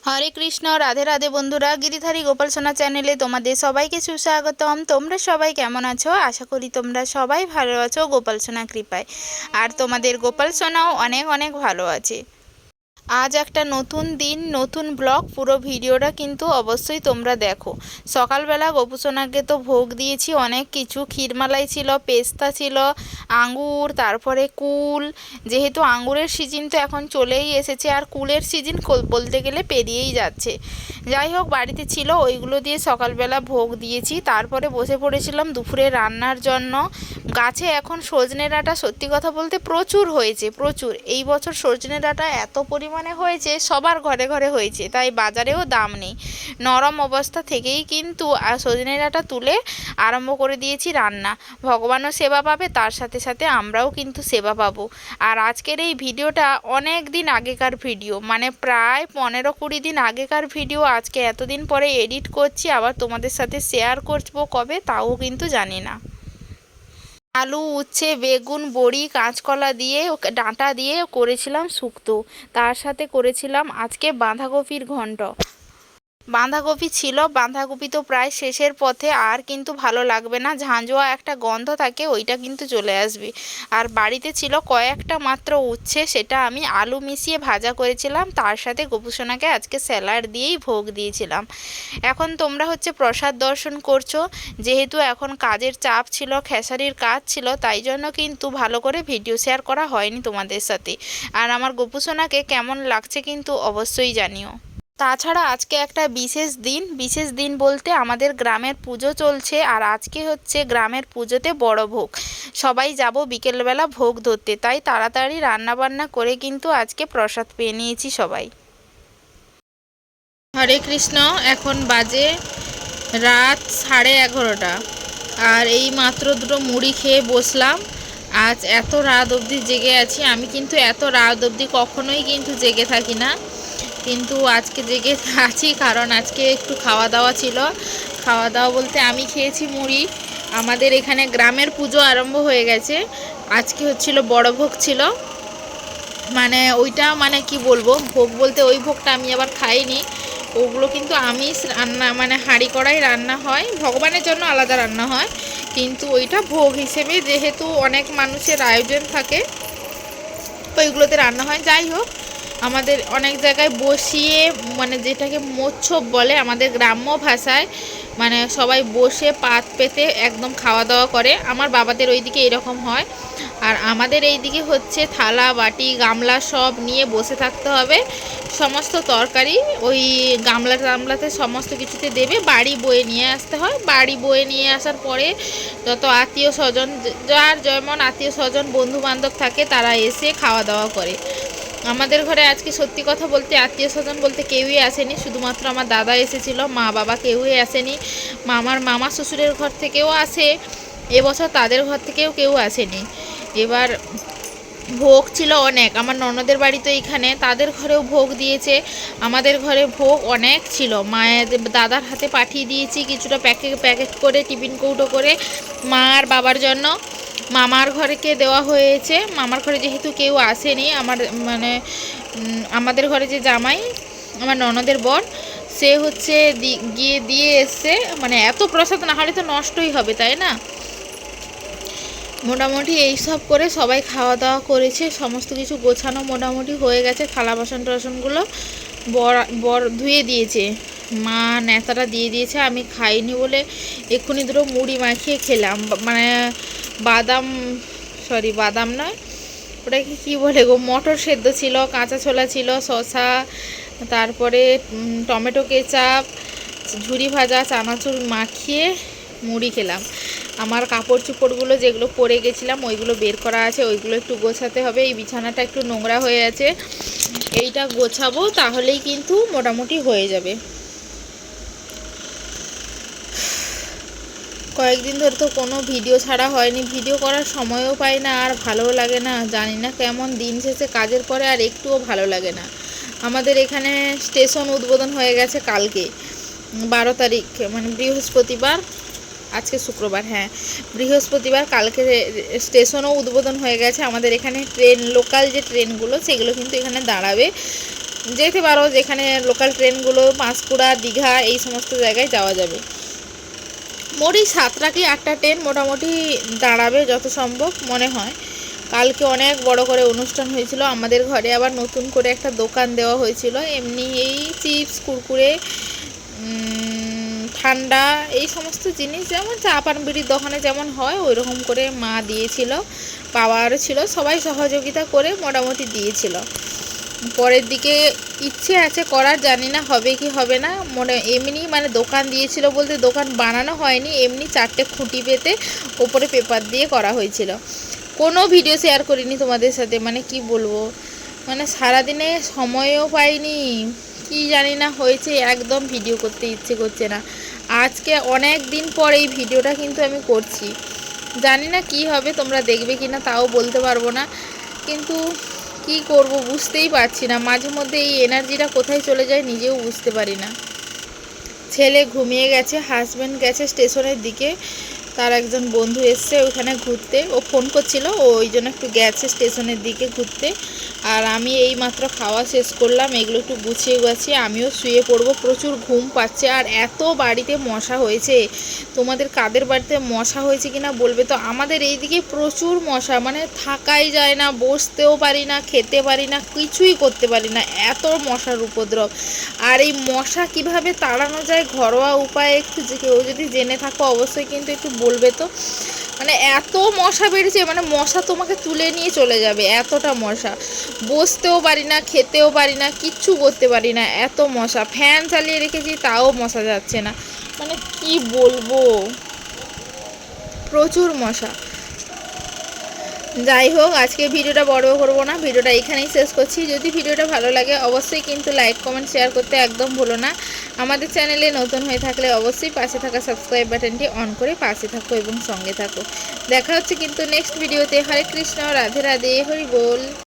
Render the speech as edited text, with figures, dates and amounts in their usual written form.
হরে কৃষ্ণ, রাধে রাধে বন্ধুরা। গিরিধারী গোপাল সোনা চ্যানেলে তোমাদের সবাইকে সুস্বাগতম। তোমরা সবাই কেমন আছো? আশা করি তোমরা সবাই ভালো আছো গোপাল সোনা কৃপায়। আর তোমাদের গোপাল সোনাও অনেক অনেক ভালো আছে। আজ একটা নতুন দিন, নতুন ব্লগ। পুরো ভিডিওটা কিন্তু অবশ্যই তোমরা দেখো। সকালবেলা গোপুসোনাকে তো ভোগ দিয়েছি অনেক কিছু। ক্ষীরমালাই ছিল, পেস্তা ছিল, আঙ্গুর, তারপরে কুল। যেহেতু আঙ্গুরের সিজন তো এখন চলেই এসেছে, আর কুলের সিজন বলতে গেলে পেরিয়েই যাচ্ছে। যাই হোক, বাড়িতে ছিল, ওইগুলো দিয়ে সকালবেলা ভোগ দিয়েছি। তারপরে বসে পড়েছিলাম দুপুরে রান্নার জন্য। গাছে এখন সজনে ডাঁটা সত্যি কথা বলতে প্রচুর হয়েছে, প্রচুর। এই বছর সজনে ডাঁটা এত পরিমাণে হয়েছে, সবার ঘরে ঘরে হয়েছে, তাই বাজারেও দাম নেই। নরম অবস্থা থেকেই কিন্তু সজনে ডাঁটা তুলে আরম্ভ করে দিয়েছি রান্না। ভগবানও সেবা পাবে, তার সাথে সাথে আমরাও কিন্তু সেবা পাবো। আর আজকের এই ভিডিওটা অনেক দিন আগেকার ভিডিও, মানে প্রায় 15-20 দিন আগেকার ভিডিও। আজকে এতদিন পরে এডিট করছি, আবার তোমাদের সাথে শেয়ার করবো কবে তাও কিন্তু জানি না। আলু, উচ্ছে, বেগুন, বড়ি, কাঁচকলা দিয়ে ডাঁটা দিয়ে করেছিলাম শুক্তো। তার সাথে করেছিলাম আজকে বাঁধাকপির ঘন্ট। বাঁধাকপি ছিল, বাঁধাকপি তো প্রায় শেষের পথে, আর কিন্তু ভালো লাগবে না, ঝাঁঝোয়া একটা গন্ধ থাকে, ওইটা কিন্তু চলে আসবে। আর বাড়িতে ছিল কয়েকটা মাত্র উচ্ছে, সেটা আমি আলু মিশিয়ে ভাজা করেছিলাম। তার সাথে গোপুসোনাকে আজকে স্যালাড দিয়েই ভোগ দিয়েছিলাম। এখন তোমরা হচ্ছে প্রসাদ দর্শন করছো। যেহেতু এখন কাজের চাপ ছিল, খেসারির কাজ ছিল, তাই জন্য কিন্তু ভালো করে ভিডিও শেয়ার করা হয়নি তোমাদের সাথে। আর আমার গোপুসোনাকে কেমন লাগছে কিন্তু অবশ্যই জানিও। তাছাড়া আজকে একটা বিশেষ দিন, বিশেষ দিন বলতে আমাদের গ্রামের পুজো চলছে, আর আজকে হচ্ছে গ্রামের পুজোতে বড় ভোগ। সবাই যাব বিকেলবেলা ভোগ ধরতে, তাই তাড়াতাড়ি রান্নাবান্না করে কিন্তু আজকে প্রসাদ পেয়ে নিয়েছি সবাই। হরে কৃষ্ণ। এখন বাজে রাত 11:30, আর এই মাত্র দুটো মুড়ি খেয়ে বসলাম। আজ এত রাত অবধি জেগে আছি। আমি কিন্তু এত রাত অবধি কখনোই কিন্তু জেগে থাকি না, কিন্তু আজকে জেগে আছি কারণ আজকে একটু খাওয়া দাওয়া ছিল। খাওয়া দাওয়া বলতে আমি খেয়েছি মুড়ি। আমাদের এখানে গ্রামের পুজো আরম্ভ হয়ে গেছে। আজকে হচ্ছিল বড় ভোগ ছিল, মানে ওইটা মানে কি বলবো, ভোগ বলতে ওই ভোগটা আমি আবার খাইনি। ওগুলো কিন্তু আমিষ রান্না, মানে হাঁড়ি কড়াই রান্না হয়, ভগবানের জন্য আলাদা রান্না হয়, কিন্তু ওইটা ভোগ হিসেবে যেহেতু অনেক মানুষের আয়োজন থাকে, ওইগুলোতে রান্না হয়। যাই হোক, আমাদের অনেক জায়গায় বসিয়ে, মানে যেটাকে মোচ্ছব বলে আমাদের গ্রাম্য ভাষায়, মানে সবাই বসে পাত পেতে একদম খাওয়া দাওয়া করে। আমার বাবাদের ওইদিকে এরকম হয়, আর আমাদের এই দিকে হচ্ছে থালা বাটি গামলা সব নিয়ে বসে থাকতে হবে। সমস্ত তরকারি ওই গামলাতে সমস্ত কিছুতে দেবে, বাড়ি বয়ে নিয়ে আসতে হয়। বাড়ি বয়ে নিয়ে আসার পরে যত আত্মীয় স্বজন, যার যেমন আত্মীয় স্বজন বন্ধু বান্ধব থাকে, তারা এসে খাওয়া দাওয়া করে। আমাদের ঘরে আজকে সত্যি কথা বলতে আত্মীয় স্বজন বলতে কেউই আসেনি, শুধুমাত্র আমার দাদা এসেছিল, মা বাবা কেউই আসেনি। আমার মামা শ্বশুরের ঘর থেকেও আসে, এবছর তাদের ঘর থেকেও কেউ আসেনি। এবার ভোগ ছিল অনেক, আমার ননদের বাড়ি তো এইখানে, তাদের ঘরেও ভোগ দিয়েছে। আমাদের ঘরে ভোগ অনেক ছিল, মায়ের দাদার হাতে পাঠিয়ে দিয়েছি কিছুটা প্যাকেট প্যাকেট করে, টিফিন কৌটো করে মা আর বাবার জন্য। মামার ঘরেকে দেওয়া হয়েছে। মামার ঘরে যেহেতু কেউ আসেনি, আমার মানে আমাদের ঘরে যে জামাই, আমার ননদের বর, সে হচ্ছে গিয়ে দিয়ে এসছে। মানে এত প্রসাদ না হলে তো নষ্টই হবে, তাই না? মোটামুটি এইসব করে সবাই খাওয়া দাওয়া করেছে, সমস্ত কিছু গোছানো মোটামুটি হয়ে গেছে। থালা বাসন টাসনগুলো বর ধুয়ে দিয়েছে, মা নেতাটা দিয়ে দিয়েছে। আমি খাইনি বলে এক্ষুনি দুটো মুড়ি মাখিয়ে খেলাম, মানে বাদাম নয়, ওটাকে কী বলে গো, মটর সেদ্ধ ছিল, কাঁচা ছোলা ছিল, শসা, তারপরে টমেটো কেচাপ, ঝুরি ভাজা, চানাচুর মাখিয়ে মুড়ি খেলাম। আমার কাপড় চোপড়গুলো যেগুলো পরে গেছিলাম ওইগুলো বের করা আছে, ওইগুলো একটু গোছাতে হবে। এই বিছানাটা একটু নোংরা হয়ে আছে, এইটা গোছাবো, তাহলেই কিন্তু মোটামুটি হয়ে যাবে। কয়েকদিন ধরে তো কোনো ভিডিও ছাড়া হয়নি, ভিডিও করার সময়ও পাই না, আর ভালোও লাগে না। জানি না কেমন দিন শেষে কাজের পরে আর একটুও ভালো লাগে না। আমাদের এখানে স্টেশন উদ্বোধন হয়ে গেছে কালকে 12 তারিখ, মানে বৃহস্পতিবার, আজকে শুক্রবার, হ্যাঁ বৃহস্পতিবার, কালকে স্টেশনও উদ্বোধন হয়ে গেছে। আমাদের এখানে ট্রেন, লোকাল যে ট্রেনগুলো সেগুলো কিন্তু এখানে দাঁড়াবে। যেতে পারো, যেখানে লোকাল ট্রেনগুলো পাঁশকুড়া, দীঘা এই সমস্ত জায়গায় যাওয়া যাবে। মোটই 7টা কি 8টা ট্রেন মোটামুটি দাঁড়াবে যত সম্ভব মনে হয়। কালকে অনেক বড় করে অনুষ্ঠান হয়েছিল আমাদের ঘরে, আবার নতুন করে একটা দোকান দেওয়া হয়েছিল এমনি এই চিপস, কুরকুরে, ঠান্ডা এই সমস্ত জিনিস, যেমন চা পান বিড়ির দোকানে যেমন হয় ওই রকম করে মা দিয়েছিল, পাওয়ারও ছিল, সবাই সহযোগিতা করে মোটামুটি দিয়েছিল। পরের দিকে ইচ্ছে আছে করার, জানি না হবে কি হবে না। এমনি মানে দোকান দিয়েছিল বলতে দোকান বানানো হয়নি, এমনি 4টে খুঁটি পেতে ওপরে পেপার দিয়ে করা হয়েছিল। কোনো ভিডিও শেয়ার করিনি তোমাদের সাথে, মানে কি বলবো, মানে সারাদিনে সময়ও পাইনি, কি জানি না হয়েছে, একদম ভিডিও করতে ইচ্ছে করছে না। আজকে অনেক দিন পর এই ভিডিওটা কিন্তু আমি করছি, জানি না কি হবে, তোমরা দেখবে কি না তাও বলতে পারবো না, কিন্তু কি করব বুঝতেই পারছি না। মাঝে মধ্যে এই এনার্জিটা কোথায় চলে যায় নিজেও বুঝতে পারি না। ছেলে ঘুমিয়ে গেছে, হাজব্যান্ড গেছে স্টেশনের দিকে, তার একজন বন্ধু এসছে ওইখানে ঘুরতে, ও ফোন করছিল, ও ওই জন্য একটু গেছে স্টেশনের দিকে ঘুরতে। আর আমি এই মাত্র খাওয়া শেষ করলাম, এগুলো একটু গুছিয়ে গুছিয়ে আমিও শুয়ে পড়বো, প্রচুর ঘুম পাচ্ছে। আর এত বাড়িতে মশা হয়েছে, তোমাদের কাদের বাড়িতে মশা হয়েছে কিনা বলবে তো। আমাদের এইদিকে প্রচুর মশা, মানে থাকাই যায় না, বসতেও পারি না, খেতে পারি না, কিছুই করতে পারি না, এত মশার উপদ্রব। আর এই মশা কিভাবে তাড়ানো যায় ঘরোয়া উপায়ে একটু কেউ যদি জেনে থাকো অবশ্যই কিন্তু একটু বলবে তো। মানে এত মশা বেড়েছে, মানে মশা তোমাকে তুলে নিয়ে চলে যাবে, এতটা মশা। বসতেও পারি না, খেতেও পারি না, কিচ্ছু করতে পারি না, এত মশা। ফ্যান চালিয়ে রেখেছি তাও মশা যাচ্ছে না, মানে কি বলবো, প্রচুর মশা। যাই হোক, আজকে ভিডিওটা বড় করব না, ভিডিওটা এখানেই শেষ করছি। যদি ভিডিওটা ভালো লাগে অবশ্যই কিন্তু লাইক, কমেন্ট, শেয়ার করতে একদম ভুলো না। আমাদের চ্যানেলে নতুন হয়ে থাকলে অবশ্যই পাশে থাকা সাবস্ক্রাইব বাটনটি অন করে পাশে থাকো এবং সঙ্গে থাকো। দেখা হচ্ছে কিন্তু নেক্সট ভিডিওতে। হরে কৃষ্ণ, রাধে রাধে, হরি বল।